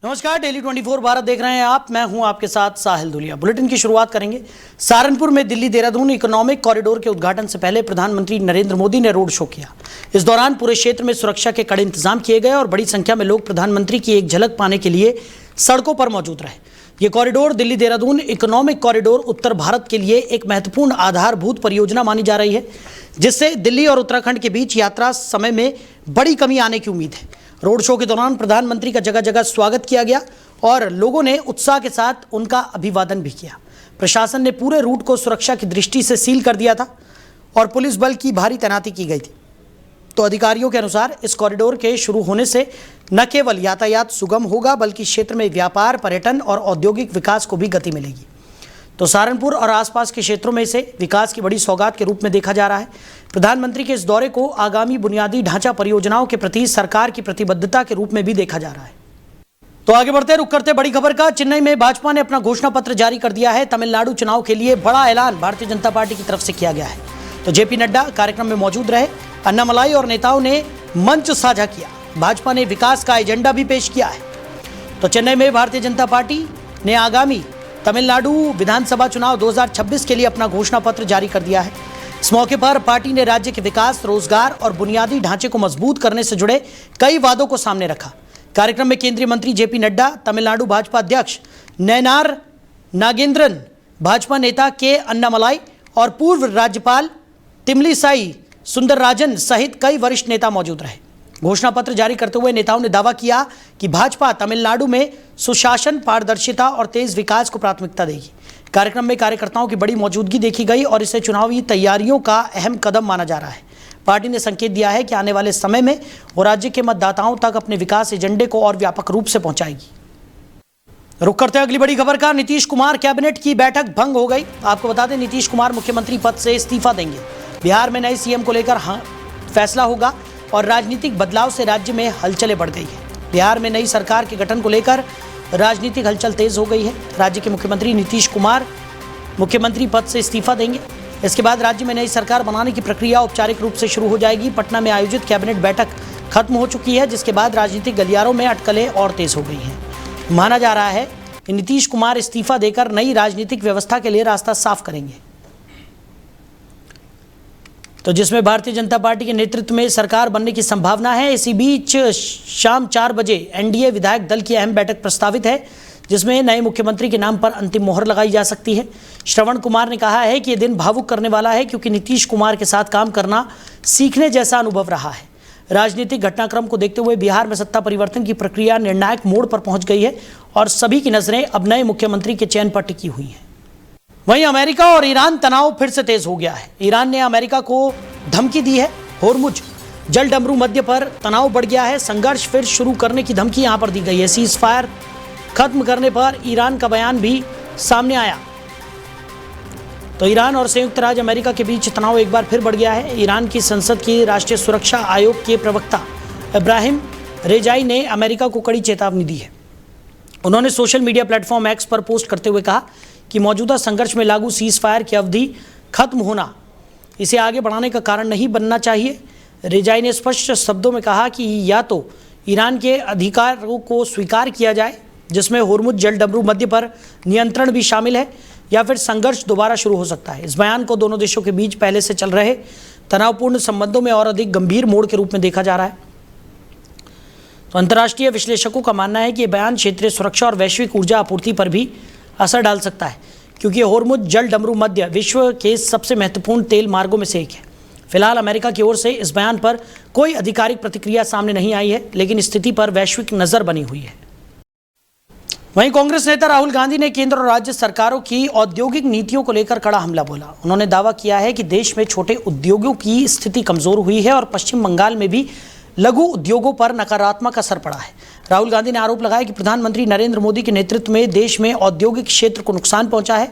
नमस्कार, डेली 24 भारत देख रहे हैं आप। मैं हूं आपके साथ साहिल दुलिया। बुलेटिन की शुरुआत करेंगे। सहारनपुर में दिल्ली देहरादून इकोनॉमिक कॉरिडोर के उद्घाटन से पहले प्रधानमंत्री नरेंद्र मोदी ने रोड शो किया। इस दौरान पूरे क्षेत्र में सुरक्षा के कड़े इंतजाम किए गए और बड़ी संख्या में लोग प्रधानमंत्री की एक झलक पाने के लिए सड़कों पर मौजूद रहे। ये corridor Delhi Dehradun economic corridor उत्तर भारत के लिए एक महत्वपूर्ण आधारभूत परियोजना मानी जा रही है, जिससे दिल्ली और उत्तराखंड के बीच यात्रा समय में बड़ी कमी आने की उम्मीद है। रोड शो के दौरान प्रधानमंत्री का जगह जगह स्वागत किया गया और लोगों ने उत्साह के साथ उनका अभिवादन भी किया। प्रशासन ने पूरे रूट को सुरक्षा की दृष्टि से सील कर दिया था और पुलिस बल की भारी तैनाती की गई थी। तो अधिकारियों के अनुसार इस कॉरिडोर के शुरू होने से न केवल यातायात सुगम होगा, बल्कि क्षेत्र में व्यापार, पर्यटन और औद्योगिक विकास को भी गति मिलेगी। तो सहारनपुर और आसपास के क्षेत्रों में इसे विकास की बड़ी सौगात के रूप में देखा जा रहा है। प्रधानमंत्री के इस दौरे को आगामी बुनियादी ढांचा परियोजनाओं के प्रति सरकार की प्रतिबद्धता के रूप में भी देखा जा रहा है। तो आगे बढ़ते रुक करते बड़ी खबर का। चेन्नई में भाजपा ने अपना घोषणा पत्र जारी कर दिया है। तमिलनाडु चुनाव के लिए बड़ा ऐलान भारतीय जनता पार्टी की तरफ से किया गया है। तो जेपी नड्डा कार्यक्रम में मौजूद रहे। अन्नामलाई और नेताओं ने मंच साझा किया। भाजपा ने विकास का एजेंडा भी पेश किया है। तो चेन्नई में भारतीय जनता पार्टी ने आगामी तमिलनाडु विधानसभा चुनाव 2026 के लिए अपना घोषणा पत्र जारी कर दिया है। इस मौके पर पार्टी ने राज्य के विकास, रोजगार और बुनियादी ढांचे को मजबूत करने से जुड़े कई वादों को सामने रखा। कार्यक्रम में केंद्रीय मंत्री जेपी नड्डा, तमिलनाडु भाजपा अध्यक्ष नयनार नागेंद्रन, भाजपा नेता के अन्नामलाई और पूर्व राज्यपाल तिमलिसाई सुंदरराजन सहित कई वरिष्ठ नेता मौजूद रहे। घोषणा पत्र जारी करते हुए नेताओं ने दावा किया कि भाजपा तमिलनाडु में सुशासन, पारदर्शिता और तेज विकास को प्राथमिकता देगी। कार्यक्रम में कार्यकर्ताओं की बड़ी मौजूदगी देखी गई और इसे चुनावी तैयारियों का अहम कदम माना जा रहा है। पार्टी ने संकेत दिया है कि आने वाले समय में वो राज्य के मतदाताओं तक अपने विकास एजेंडे को और व्यापक रूप से पहुंचाएगी। रुक करते हैं अगली बड़ी खबर का। नीतीश कुमार कैबिनेट की बैठक भंग हो गई। आपको बता दें, नीतीश कुमार मुख्यमंत्री पद से इस्तीफा देंगे। बिहार में नए सीएम को लेकर फैसला होगा और राजनीतिक बदलाव से राज्य में हलचलें बढ़ गई है। बिहार में नई सरकार के गठन को लेकर राजनीतिक हलचल तेज हो गई है। राज्य के मुख्यमंत्री नीतीश कुमार मुख्यमंत्री पद से इस्तीफा देंगे। इसके बाद राज्य में नई सरकार बनाने की प्रक्रिया औपचारिक रूप से शुरू हो जाएगी। पटना में आयोजित कैबिनेट बैठक खत्म हो चुकी है, जिसके बाद राजनीतिक गलियारों में अटकलें और तेज हो गई हैं। माना जा रहा है कि नीतीश कुमार इस्तीफा देकर नई राजनीतिक व्यवस्था के लिए रास्ता साफ करेंगे। तो जिसमें भारतीय जनता पार्टी के नेतृत्व में सरकार बनने की संभावना है। इसी बीच शाम 4 बजे एनडीए विधायक दल की अहम बैठक प्रस्तावित है, जिसमें नए मुख्यमंत्री के नाम पर अंतिम मोहर लगाई जा सकती है। श्रवण कुमार ने कहा है कि यह दिन भावुक करने वाला है, क्योंकि नीतीश कुमार के साथ काम करना सीखने जैसा अनुभव रहा है। राजनीतिक घटनाक्रम को देखते हुए बिहार में सत्ता परिवर्तन की प्रक्रिया निर्णायक मोड़ पर पहुंच गई है और सभी की नजरें अब नए मुख्यमंत्री के चयन पर टिकी हुई हैं। वहीं अमेरिका और ईरान तनाव फिर से तेज हो गया है। ईरान ने अमेरिका को धमकी दी है। होर्मुज जल डमरू मध्य पर तनाव बढ़ गया है। संघर्ष फिर शुरू करने की धमकी यहां पर दी गई है। सीज फायर खत्म करने पर ईरान का बयान भी सामने आया। तो ईरान और संयुक्त राज्य अमेरिका के बीच तनाव एक बार फिर बढ़ गया है। ईरान की संसद की राष्ट्रीय सुरक्षा आयोग के प्रवक्ता इब्राहिम रेजाई ने अमेरिका को कड़ी चेतावनी दी है। उन्होंने सोशल मीडिया प्लेटफॉर्म एक्स पर पोस्ट करते हुए कहा कि मौजूदा संघर्ष में लागू सीज फायर की अवधि खत्म होना इसे आगे बढ़ाने का कारण नहीं बनना चाहिए। रेजाई ने स्पष्ट शब्दों में कहा कि या तो ईरान के अधिकारों को स्वीकार किया जाए, जिसमें होर्मुज जल डमरू मध्य पर नियंत्रण भी शामिल है, या फिर संघर्ष दोबारा शुरू हो सकता है। इस बयान को दोनों देशों के बीच पहले से चल रहे तनावपूर्ण संबंधों में और अधिक गंभीर मोड़ के रूप में देखा जा रहा है। तो अंतर्राष्ट्रीय विश्लेषकों का मानना है कि यह बयान क्षेत्रीय सुरक्षा और वैश्विक ऊर्जा आपूर्ति पर भी असर डाल सकता है, क्योंकि होर्मुज जल डमरू मध्य विश्व के सबसे महत्वपूर्ण तेल मार्गों में से एक है। फिलहाल अमेरिका की ओर से इस बयान पर कोई आधिकारिक प्रतिक्रिया सामने नहीं आई है, लेकिन स्थिति पर वैश्विक नजर बनी हुई है। वहीं कांग्रेस नेता राहुल गांधी ने केंद्र और राज्य सरकारों की औद्योगिक नीतियों को लेकर कड़ा हमला बोला। उन्होंने दावा किया है कि देश में छोटे उद्योगों की स्थिति कमजोर हुई है और पश्चिम बंगाल में भी लघु उद्योगों पर नकारात्मक असर पड़ा है। राहुल गांधी ने आरोप लगाया कि प्रधानमंत्री नरेंद्र मोदी के नेतृत्व में देश में औद्योगिक क्षेत्र को नुकसान पहुंचा है,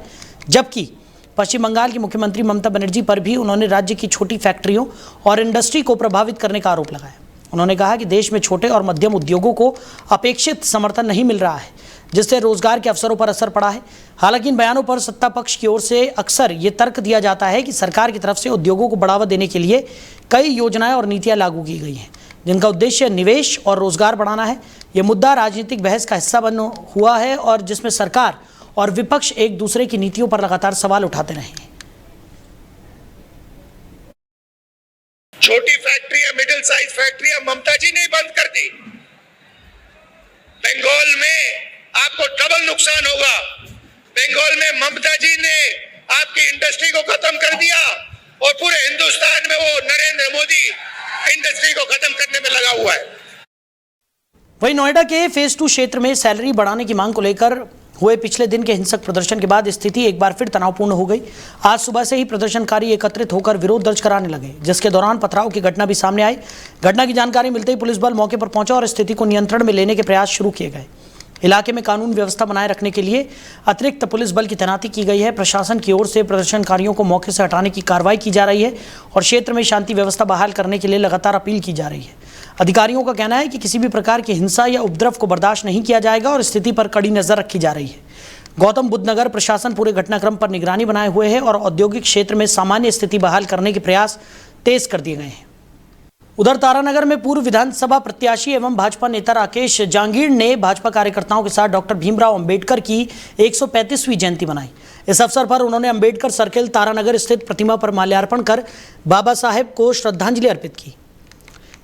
जबकि पश्चिम बंगाल की मुख्यमंत्री ममता बनर्जी पर भी उन्होंने राज्य की छोटी फैक्ट्रियों और इंडस्ट्री को प्रभावित करने का आरोप लगाया। उन्होंने कहा कि देश में छोटे और मध्यम उद्योगों को अपेक्षित समर्थन नहीं मिल रहा है, जिससे रोजगार के अवसरों पर असर पड़ा है। हालांकि इन बयानों पर सत्ता पक्ष की ओर से अक्सर ये तर्क दिया जाता है कि सरकार की तरफ से उद्योगों को बढ़ावा देने के लिए कई योजनाएं और नीतियां लागू की गई हैं। जिनका उद्देश्य निवेश और रोजगार बढ़ाना है। ये मुद्दा राजनीतिक बहस का हिस्सा बन हुआ है और जिसमें सरकार और विपक्ष एक दूसरे की नीतियों पर लगातार सवाल उठाते रहे हैं। छोटी फैक्ट्रियां, मिडिल साइज फैक्ट्रियां ममता जी ने बंद कर दी। बंगाल में आपको डबल नुकसान होगा। बंगाल में ममता जी ने आपकी इंडस्ट्री को खत्म कर दिया और पूरे हिंदुस्तान में वो नरेंद्र मोदी इंडस्ट्री को खत्म करने में लगा हुआ है। वहीं नोएडा के फेज 2 क्षेत्र में सैलरी बढ़ाने की मांग को लेकर हुए पिछले दिन के हिंसक प्रदर्शन के बाद स्थिति एक बार फिर तनावपूर्ण हो गई। आज सुबह से ही प्रदर्शनकारी एकत्रित होकर विरोध दर्ज कराने लगे, जिसके दौरान पथराव की घटना भी सामने आई। घटना की जानकारी मिलते ही पुलिस बल मौके पर पहुंचा और स्थिति को नियंत्रण में लेने के प्रयास शुरू किए गए। इलाके में कानून व्यवस्था बनाए रखने के लिए अतिरिक्त पुलिस बल की तैनाती की गई है। प्रशासन की ओर से प्रदर्शनकारियों को मौके से हटाने की कार्रवाई की जा रही है और क्षेत्र में शांति व्यवस्था बहाल करने के लिए लगातार अपील की जा रही है। अधिकारियों का कहना है कि किसी भी प्रकार की हिंसा या उपद्रव को बर्दाश्त नहीं किया जाएगा और स्थिति पर कड़ी नजर रखी जा रही है। गौतम बुद्ध नगर प्रशासन पूरे घटनाक्रम पर निगरानी बनाए हुए है और औद्योगिक क्षेत्र में सामान्य स्थिति बहाल करने के प्रयास तेज कर दिए गए हैं। उधर तारानगर में पूर्व विधानसभा प्रत्याशी एवं भाजपा नेता राकेश जांगीड़ ने भाजपा कार्यकर्ताओं के साथ डॉक्टर भीमराव अंबेडकर की 135वीं जयंती मनाई। इस अवसर पर उन्होंने अंबेडकर सर्किल तारानगर स्थित प्रतिमा पर माल्यार्पण कर बाबा साहेब को श्रद्धांजलि अर्पित की।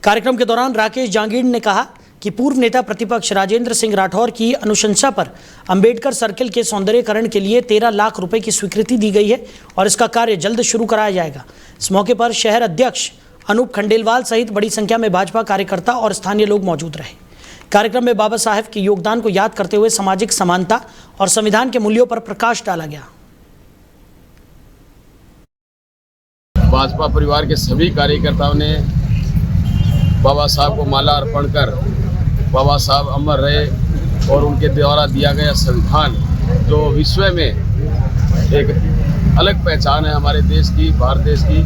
कार्यक्रम के दौरान राकेश जांगीड़ ने कहा कि पूर्व नेता प्रतिपक्ष राजेंद्र सिंह राठौर की अनुशंसा पर अंबेडकर सर्किल के सौंदर्यीकरण के लिए 13 लाख रुपए की स्वीकृति दी गई है और इसका कार्य जल्द शुरू कराया जाएगा। इस मौके पर शहर अध्यक्ष अनूप खंडेलवाल सहित बड़ी संख्या में भाजपा कार्यकर्ता और स्थानीय लोग मौजूद रहे। कार्यक्रम में बाबा साहेब के योगदान को याद करते हुए सामाजिक समानता और संविधान के मूल्यों पर प्रकाश डाला गया। भाजपा परिवार के सभी कार्यकर्ताओं ने बाबा साहब को माला अर्पण कर बाबा साहब अमर रहे और उनके द्वारा दिया गया संविधान जो विश्व में एक अलग पहचान है हमारे देश की, भारत देश की,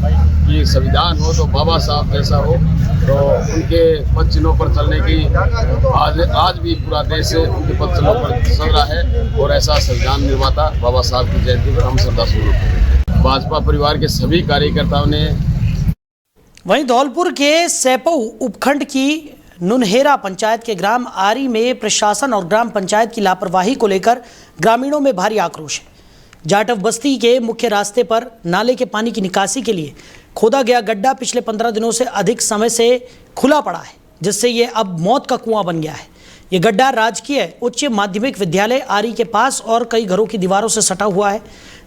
कि संविधान हो तो बाबा साहब जैसा हो, तो उनके पद चिन्हों पर चलने की आज भी पूरा देश उनके पद चिन्हों पर चल रहा है और ऐसा संविधान निर्माता बाबा साहब की जयंती पर हम श्रद्धासुमन करते हैं। भाजपा परिवार के सभी कार्यकर्ताओं ने। वहीं धौलपुर के सैपऊ उपखंड की नुनहेरा पंचायत के ग्राम आरी में प्रशासन और ग्राम पंचायत की लापरवाही को लेकर ग्रामीणों में भारी आक्रोश है। जाटव बस्ती के मुख्य रास्ते पर नाले के पानी की निकासी के लिए खोदा गया गड्ढा पिछले 15 दिनों से अधिक समय से खुला पड़ा है, जिससे ये अब मौत का कुआं बन गया है। ये गड्ढा राजकीय उच्च माध्यमिक विद्यालय आरी के पास और कई घरों की दीवारों से सटा हुआ है,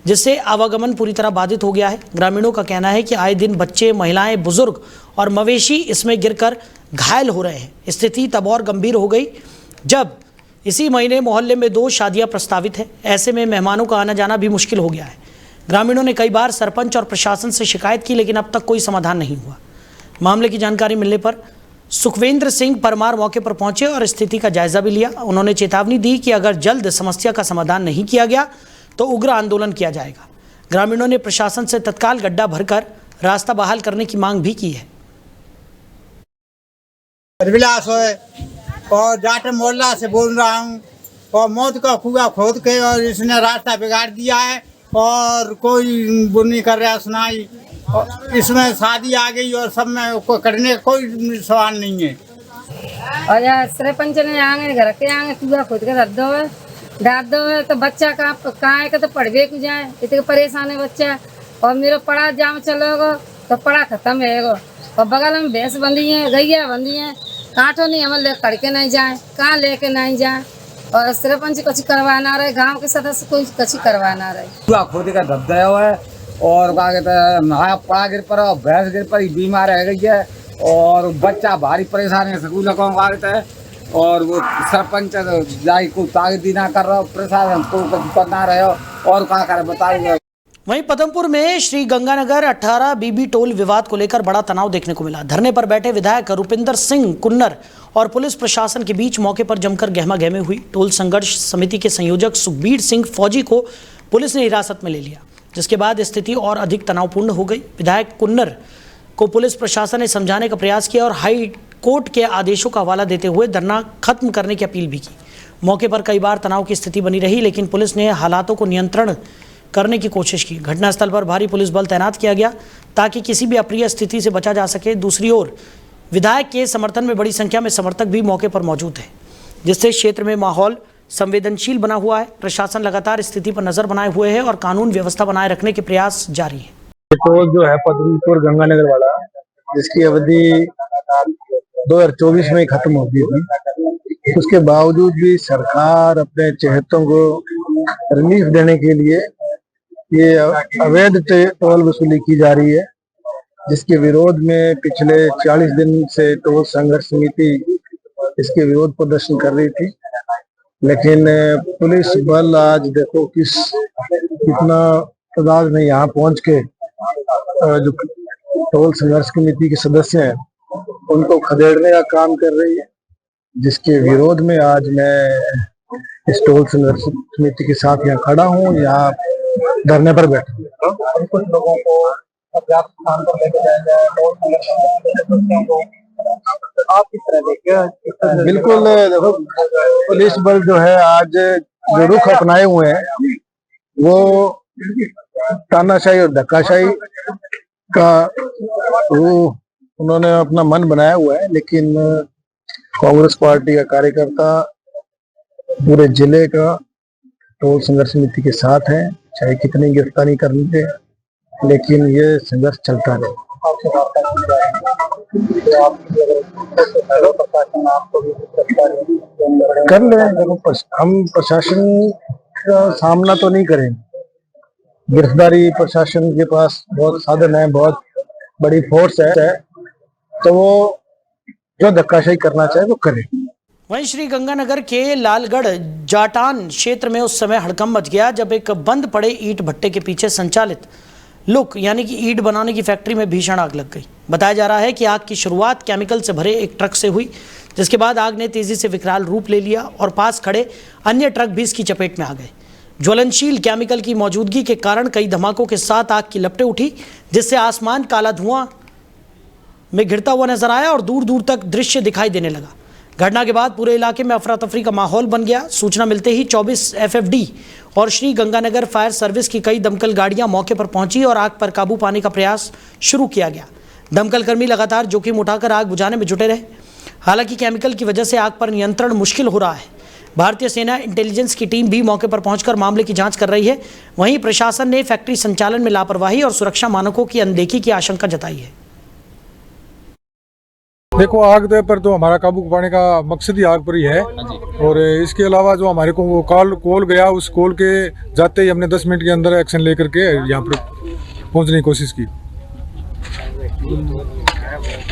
जिससे आवागमन पूरी तरह बाधित हो गया है। ग्रामीणों का कहना है कि आए दिन बच्चे, महिलाएं, बुजुर्ग और मवेशी इसमें गिरकर घायल हो रहे हैं। स्थिति तब और गंभीर हो गई जब इसी महीने मोहल्ले में 2 शादियां प्रस्तावित हैं। ऐसे में मेहमानों का आना जाना भी मुश्किल हो गया है। ग्रामीणों ने कई बार सरपंच और प्रशासन से शिकायत की, लेकिन अब तक कोई समाधान नहीं हुआ। मामले की जानकारी मिलने पर सुखविंद्र सिंह परमार मौके पर पहुंचे और स्थिति का जायजा भी लिया। उन्होंने चेतावनी दी कि अगर जल्द समस्या का समाधान नहीं किया गया तो उग्र आंदोलन किया जाएगा। ग्रामीणों ने प्रशासन से तत्काल गड्ढा भरकर रास्ता बहाल करने की मांग भी की है। विलास और जाट मोहल्ला से बोल रहा हूँ और मौत का कुआं खोद के और इसने रास्ता बिगाड़ दिया है और कोई वो नहीं कर रहा सुनाई। और इसमें शादी आ गई और सब में करने का कोई सवाल नहीं है। और यार सरपंच ने आगे घर के आगे कुआं खोद के डाल दो है तो बच्चा कहाँ है तो पढ़वे को जाए, इतने परेशान है बच्चा। और मेरा पढ़ा जाम चलोगे तो पढ़ा खत्म है और बगल में भैंस बंधी है, गैया बंधी है, कांटो नहीं हमें ले करके नहीं जाए, कहाँ लेके नहीं जाए। और सरपंच कुछ करवाना रहे, गांव के सदस्य कोई कुछ करवाना रहे। कुआं खोद का धब्धा है और क्या कहते हैं नहा पड़ा गिर पर और भैंस गिर पर बीमार रह गई है और बच्चा भारी परेशान है। स्कूल को कहते हैं और वो सरपंच जाई को ताकती ना कर रहा, प्रशासन को कुछ ना रहे और क्या करे बताइए। वहीं पदमपुर में श्री गंगानगर 18 बीबी टोल विवाद को लेकर बड़ा तनाव देखने को मिला। धरने पर बैठे विधायक रुपिंदर सिंह कुन्नर और पुलिस प्रशासन के बीच मौके पर जमकर गहमा-गहमी हुई। टोल संघर्ष समिति के संयोजक सुखबीर सिंह फौजी को पुलिस ने हिरासत में ले लिया, जिसके बाद स्थिति और अधिक तनावपूर्ण हो गई। विधायक कुन्नर को पुलिस प्रशासन ने समझाने का प्रयास किया और हाई कोर्ट के आदेशों का हवाला देते हुए धरना खत्म करने की अपील भी की। मौके पर कई बार तनाव की स्थिति बनी रही, लेकिन पुलिस ने हालातों को नियंत्रण करने की कोशिश की। घटनास्थल पर भारी पुलिस बल तैनात किया गया ताकि किसी भी अप्रिय स्थिति से बचा जा सके। दूसरी ओर विधायक के समर्थन में बड़ी संख्या में समर्थक भी मौके पर मौजूद हैं, जिससे क्षेत्र में माहौल संवेदनशील बना हुआ है। प्रशासन लगातार स्थिति पर नजर बनाए हुए है और कानून व्यवस्था बनाए रखने के प्रयास जारी है। टोल जो है पदमपुर गंगानगर वाला, जिसकी अवधि 2024 में खत्म हो गई थी, उसके बावजूद भी सरकार अपने चहेतों को रिलीफ देने के लिए ये अवैध टोल वसूली की जा रही है, जिसके विरोध में पिछले 40 दिन से टोल संघर्ष समिति इसके विरोध प्रदर्शन कर रही थी। लेकिन पुलिस बल आज देखो कितना तादाद में यहाँ पहुंच के जो टोल संघर्ष समिति के सदस्य हैं उनको खदेड़ने का काम कर रही है, जिसके विरोध में आज मैं इस टोल संघर्ष समिति के साथ यहाँ खड़ा हूँ, यहाँ धरने पर बैठा हूँ। कुछ लोगों को पर्याप्त स्थान पर लेके जाएंगे, आप किस तरह देखिए? बिल्कुल, देखो पुलिस बल जो है आज जो रुख अपनाए हुए हैं वो तानाशाही और धक्काशाही का वो उन्होंने अपना मन बनाया हुआ है। लेकिन कांग्रेस पार्टी का कार्यकर्ता पूरे जिले का टोल संघर्ष समिति के साथ है, चाहे कितनी गिरफ्तारी कर लीजिए, लेकिन ये संघर्ष चलता रहे। कर ले, देखो हम प्रशासन का सामना तो नहीं करेंगे, गिरफ्तारी प्रशासन के पास बहुत साधन है, बहुत बड़ी फोर्स है, तो वो जो धक्काशाही करना चाहे वो करे। वहीं श्री गंगानगर के लालगढ़ जाटान क्षेत्र में उस समय हड़कंप मच गया जब एक बंद पड़े ईंट भट्टे के पीछे संचालित लुक यानी कि ईंट बनाने की फैक्ट्री में भीषण आग लग गई। बताया जा रहा है कि आग की शुरुआत केमिकल से भरे एक ट्रक से हुई, जिसके बाद आग ने तेजी से विकराल रूप ले लिया और पास खड़े अन्य ट्रक भी इसकी चपेट में आ गए। ज्वलनशील केमिकल की मौजूदगी के कारण कई धमाकों के साथ आग की लपटें उठी, जिससे आसमान काला धुआं में घिरता हुआ नजर आया और दूर दूर तक दृश्य दिखाई देने लगा। घटना के बाद पूरे इलाके में अफरा तफरी का माहौल बन गया। सूचना मिलते ही 24 FFD और श्री गंगानगर फायर सर्विस की कई दमकल गाड़ियां मौके पर पहुंची और आग पर काबू पाने का प्रयास शुरू किया गया। दमकल कर्मी लगातार जोखिम उठाकर आग बुझाने में जुटे रहे। हालांकि केमिकल की वजह से आग पर नियंत्रण मुश्किल हो रहा है। भारतीय सेना इंटेलिजेंस की टीम भी मौके पर पहुंचकर मामले की जांच कर रही है। वहीं प्रशासन ने फैक्ट्री संचालन में लापरवाही और सुरक्षा मानकों की अनदेखी की आशंका जताई है। देखो, आग पर तो हमारा काबू पाने का मकसद ही आग पर ही है, और इसके अलावा जो हमारे को वो कॉल गया, उस कॉल के जाते ही हमने 10 मिनट के अंदर एक्शन लेकर के यहाँ पर पहुँचने की कोशिश की।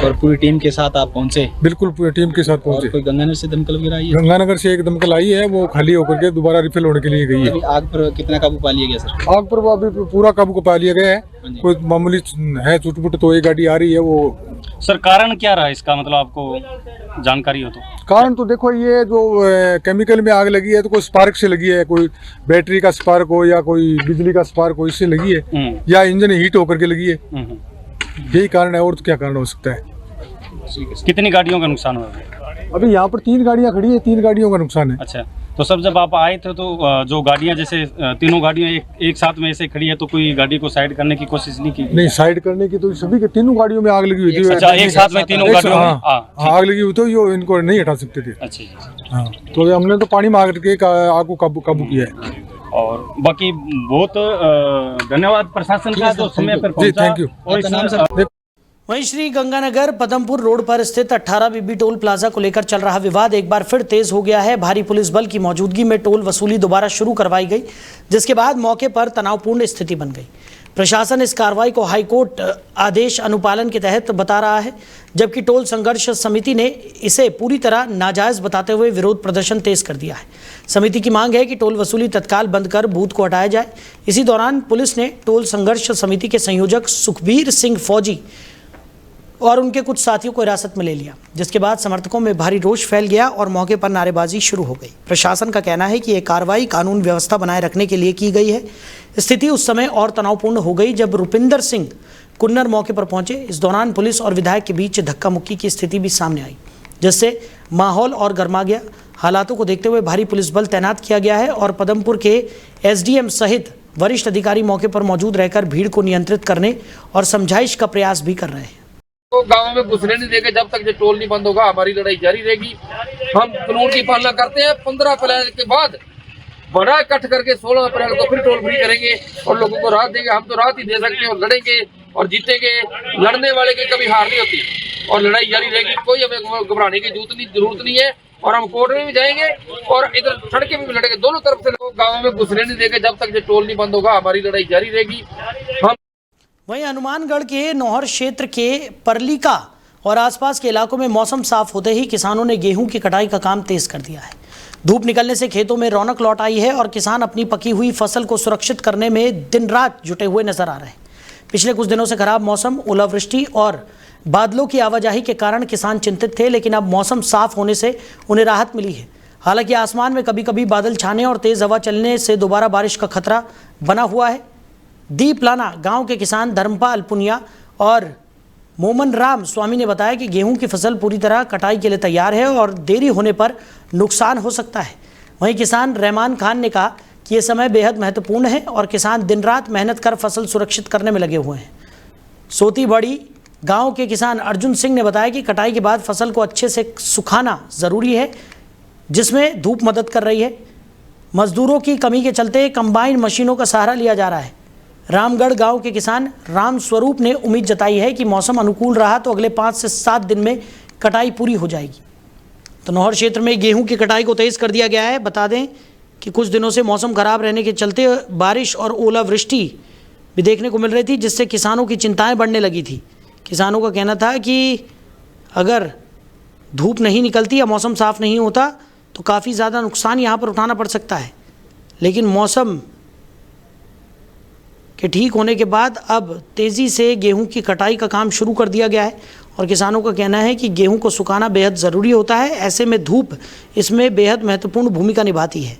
और पूरी टीम के साथ आप पहुंचे? बिल्कुल, पूरी टीम के साथ पहुंचे। कोई गंगानगर से दमकल वगैरह आई है? गंगानगर से एक दमकल आई है, वो खाली होकर के दोबारा रिफिल होने के लिए गई है। आग पर कितना काबू पा लिया गया सर? आग पर वो अभी पूरा काबू पा लिया गया है। कोई मामूली है चुटपुट तो एक गाड़ी आ रही है वो। सर कारण क्या रहा इसका, मतलब आपको जानकारी हो तो? कारण तो देखो, ये जो केमिकल में आग लगी है तो कोई स्पार्क से लगी है, कोई बैटरी का स्पार्क हो या कोई बिजली का स्पार्क हो, इससे लगी है, या इंजन हीट होकर के लगी है। यही कारण है, और तो क्या कारण हो सकता है। कितनी गाड़ियों का नुकसान हुआ? अभी यहाँ पर 3 गाड़ियाँ खड़ी है, 3 गाड़ियों का नुकसान है। अच्छा, तो सब जब आप आए थे तो जो गाड़ियाँ जैसे तीनों गाड़ियाँ एक साथ में ऐसे खड़ी है, तो कोई गाड़ी को साइड करने की कोशिश नहीं की? नहीं, साइड करने की तो सभी के तीनों गाड़ियों में आग लगी हुई थी। अच्छा, एक साथ में तीनों गाड़ियों में आग लगी हुई तो ये इनको नहीं हटा सकते थे। अच्छा, हाँ, तो हमने तो पानी मार के आग को काबू किया है। और बाकी बहुत धन्यवाद प्रशासन का जो समय पर पहुंचा। Thank you. वहीं श्री गंगानगर पदमपुर रोड पर स्थित 18 बीबी टोल प्लाजा को लेकर चल रहा विवाद एक बार फिर तेज हो गया है। भारी पुलिस बल की मौजूदगी में टोल वसूली दोबारा शुरू करवाई गई, जिसके बाद मौके पर तनावपूर्ण स्थिति बन गई। प्रशासन इस कार्रवाई को हाईकोर्ट आदेश अनुपालन के तहत बता रहा है, जबकि टोल संघर्ष समिति ने इसे पूरी तरह नाजायज बताते हुए विरोध प्रदर्शन तेज कर दिया है। समिति की मांग है कि टोल वसूली तत्काल बंद कर बूथ को हटाया जाए। इसी दौरान पुलिस ने टोल संघर्ष समिति के संयोजक सुखबीर सिंह फौजी और उनके कुछ साथियों को हिरासत में ले लिया, जिसके बाद समर्थकों में भारी रोष फैल गया और मौके पर नारेबाजी शुरू हो गई। प्रशासन का कहना है कि यह कार्रवाई कानून व्यवस्था बनाए रखने के लिए की गई है। स्थिति उस समय और तनावपूर्ण हो गई जब रुपिंदर सिंह कुन्नर मौके पर पहुंचे। इस दौरान पुलिस और विधायक के बीच धक्का मुक्की की स्थिति भी सामने आई, जिससे माहौल और गर्मा गया। हालातों को देखते हुए भारी पुलिस बल तैनात किया गया है और पदमपुर के SDM सहित वरिष्ठ अधिकारी मौके पर मौजूद रहकर भीड़ को नियंत्रित करने और समझाइश का प्रयास भी कर रहे हैं। तो गाँव में घुसने नहीं देंगे जब तक ये टोल नहीं बंद होगा। हमारी लड़ाई जारी रहेगी। हम कानून की पालना करते हैं। 15 अप्रैल के बाद बड़ा इकट्ठ करके 16 अप्रैल को फिर टोल फ्री करेंगे और लोगों को राहत देंगे। हम तो राहत ही दे सकते हैं और लड़ेंगे और जीतेंगे। लड़ने वाले की कभी हार नहीं होती और लड़ाई जारी रहेगी। कोई हमें घबराने की जरूरत नहीं है और हम कोर्ट में भी जाएंगे और इधर सड़कें में भी लड़ेंगे। दोनों तरफ से लोग गाँव में घुसने नहीं देंगे जब तक ये टोल नहीं बंद होगा। हमारी लड़ाई जारी रहेगी। हम वहीं हनुमानगढ़ के नौहर क्षेत्र के परलिका और आसपास के इलाकों में मौसम साफ होते ही किसानों ने गेहूं की कटाई का काम तेज कर दिया है। धूप निकलने से खेतों में रौनक लौट आई है और किसान अपनी पकी हुई फसल को सुरक्षित करने में दिन रात जुटे हुए नजर आ रहे हैं। पिछले कुछ दिनों से खराब मौसम, ओलावृष्टि और बादलों की आवाजाही के कारण किसान चिंतित थे, लेकिन अब मौसम साफ होने से उन्हें राहत मिली है। हालांकि आसमान में कभी कभी बादल छाने और तेज हवा चलने से दोबारा बारिश का खतरा बना हुआ है। दीपलाना गांव के किसान धर्मपाल पुनिया और मोमन राम स्वामी ने बताया कि गेहूं की फसल पूरी तरह कटाई के लिए तैयार है और देरी होने पर नुकसान हो सकता है। वहीं किसान रहमान खान ने कहा कि यह समय बेहद महत्वपूर्ण है और किसान दिन रात मेहनत कर फसल सुरक्षित करने में लगे हुए हैं। सोतीबड़ी गांव के किसान अर्जुन सिंह ने बताया कि कटाई के बाद फसल को अच्छे से सुखाना ज़रूरी है, जिसमें धूप मदद कर रही है। मजदूरों की कमी के चलते कंबाइन मशीनों का सहारा लिया जा रहा है। रामगढ़ गांव के किसान राम स्वरूप ने उम्मीद जताई है कि मौसम अनुकूल रहा तो अगले 5 से 7 दिन में कटाई पूरी हो जाएगी। तो नौहर क्षेत्र में गेहूं की कटाई को तेज़ कर दिया गया है। बता दें कि कुछ दिनों से मौसम खराब रहने के चलते बारिश और ओलावृष्टि भी देखने को मिल रही थी, जिससे किसानों की चिंताएं बढ़ने लगी थी। किसानों का कहना था कि अगर धूप नहीं निकलती या मौसम साफ नहीं होता तो काफ़ी ज़्यादा नुकसान यहाँ पर उठाना पड़ सकता है। लेकिन मौसम के ठीक होने के बाद अब तेज़ी से गेहूं की कटाई का काम शुरू कर दिया गया है और किसानों का कहना है कि गेहूं को सुखाना बेहद ज़रूरी होता है। ऐसे में धूप इसमें बेहद महत्वपूर्ण भूमिका निभाती है।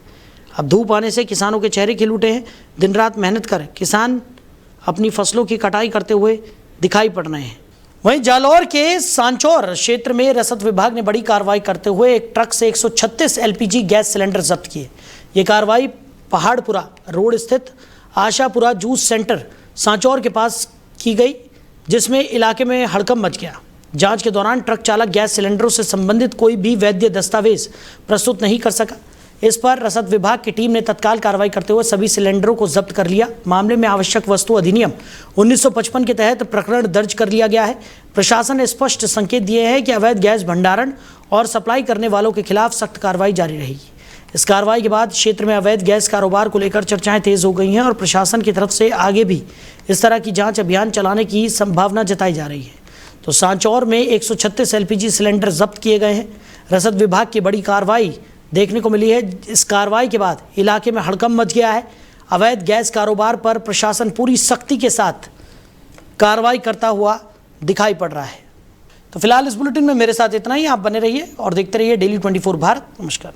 अब धूप आने से किसानों के चेहरे खिल उठे हैं। दिन रात मेहनत कर किसान अपनी फसलों की कटाई करते हुए दिखाई पड़ रहे हैं। वहीं जालौर के सांचौर क्षेत्र में रसद विभाग ने बड़ी कार्रवाई करते हुए एक ट्रक से 136 LPG गैस सिलेंडर जब्त किए। ये कार्रवाई पहाड़पुरा रोड स्थित आशापुरा जूस सेंटर सांचौर के पास की गई, जिसमें इलाके में हड़कंप मच गया। जांच के दौरान ट्रक चालक गैस सिलेंडरों से संबंधित कोई भी वैध दस्तावेज प्रस्तुत नहीं कर सका। इस पर रसद विभाग की टीम ने तत्काल कार्रवाई करते हुए सभी सिलेंडरों को जब्त कर लिया। मामले में आवश्यक वस्तु अधिनियम 1955 के तहत प्रकरण दर्ज कर लिया गया है। प्रशासन ने स्पष्ट संकेत दिए हैं कि अवैध गैस भंडारण और सप्लाई करने वालों के खिलाफ सख्त कार्रवाई जारी रहेगी। इस कार्रवाई के बाद क्षेत्र में अवैध गैस कारोबार को लेकर चर्चाएं तेज हो गई हैं और प्रशासन की तरफ से आगे भी इस तरह की जांच अभियान चलाने की संभावना जताई जा रही है। तो सांचौर में 136 LPG सिलेंडर जब्त किए गए हैं। रसद विभाग की बड़ी कार्रवाई देखने को मिली है। इस कार्रवाई के बाद इलाके में हड़कंप मच गया है। अवैध गैस कारोबार पर प्रशासन पूरी सख्ती के साथ कार्रवाई करता हुआ दिखाई पड़ रहा है। तो फिलहाल इस बुलेटिन में मेरे साथ इतना ही। आप बने रहिए और देखते रहिए डेली 24 भारत। नमस्कार।